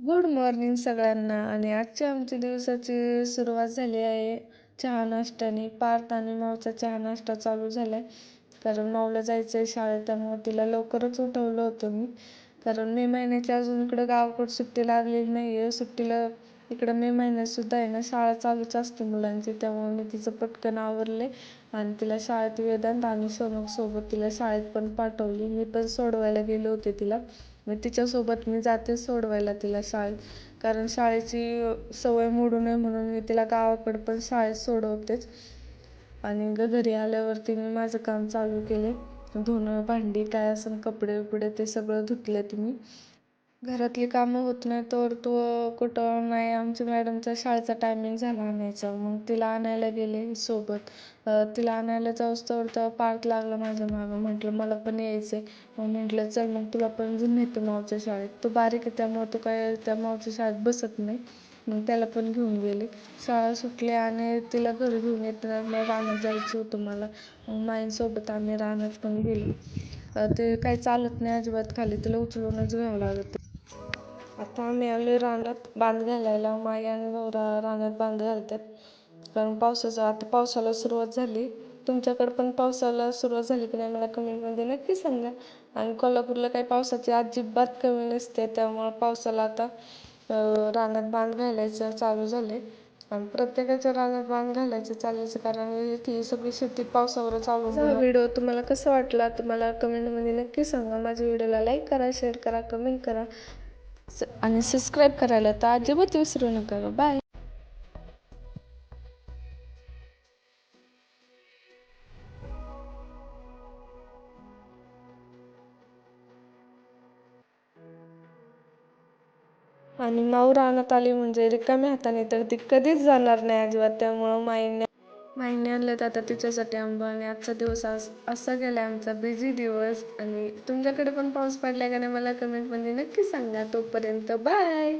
Good morning सगळ्यांना. आणि आजच्या आमच्या दिवसाची सुरुवात झाली आहे चहा नाश्त्याने. पार्थ आणि माऊचा चहा नाश्ता चालू झाला आहे, कारण माऊला जायचं आहे शाळेत, त्यामुळे तिला लवकरच उठवलं होतं मी. कारण मे महिन्याची अजून इकडं गावाकडं सुट्टी लागलेली नाही आहे. सुट्टीला इकडं मे महिन्यात सुद्धा आहे ना शाळा चालूच असते मुलांची, त्यामुळे मी तिचं पटकन आवरले आणि तिला शाळेत वेदांत आणि सोबत तिला शाळेत पण पाठवली. मी पण सोडवायला गेले होते तिला. मग तिच्यासोबत मी जाते सोडवायला तिला शाळेत, कारण शाळेची सवय मोडू नये म्हणून मी तिला गावाकडं पण शाळेत सोडवतेच. आणि घरी आल्यावरती मी माझं काम चालू केले. धुणं भांडी काय असेल कपडे बिपडे ते सगळं धुतलेत मी. घरातली कामं होत नाही तर तो कुठं नाही. आमच्या मॅडमचा शाळेचा टायमिंग झाला आणायचा, मग तिला आणायला गेले सोबत. तिला आणायला जाऊस तर पार्थ लागला माझ्या मागं. म्हटलं मला पण यायचं आहे. मग म्हटलं चल मग तुला पण घेऊन येते मावच्या शाळेत. तो बारीक आहे त्यामुळे तो काय त्या मावच्या शाळेत बसत नाही. मग त्याला पण घेऊन गेले. शाळा सुटली आणि तिला घरी घेऊन येताना मग रानात जायचं होतं मला. मग माईंसोबत आम्ही रानात पण गेलो. ते काही चालत नाही अजिबात खाली, तिला उचलूनच घ्यावं लागतं. आता आम्ही आलो रानात बांध घालायला. माई आणि नवरा रानात बांध घालतात, कारण आता पावसाला सुरुवात झाली. तुमच्याकडे पण पावसाला सुरुवात झाली की नाही मला कमेंटमध्ये नक्की सांगा. आणि कोल्हापूरला काही पावसाची अजिबात कमी नसते, त्यामुळं पावसाला आता रानात बांध घालायचं चालू झाले. आणि प्रत्येकाच्या रानात बांध घालायचं चालायचं, कारण ती सगळी शेती पावसावर चालू. व्हिडिओ तुम्हाला कसा वाटला तुम्हाला कमेंटमध्ये नक्की सांगा. माझ्या व्हिडिओला लाईक करा, शेअर करा, कमेंट करा आणि सबस्क्राईब करायला तर अजिबात विसरू नका. बाय. आणि माऊ रानात आली म्हणजे रिकाम्या हाताने तर ती कधीच जाणार नाही अजिबात, त्यामुळं माईने आणलं तर आता तिच्यासाठी आंबा. आणि आजचा दिवस असा गेला आमचा बिझी दिवस. आणि तुमच्याकडे पण पाऊस पडला का नाही मला कमेंटमध्ये नक्की सांगा. तोपर्यंत बाय.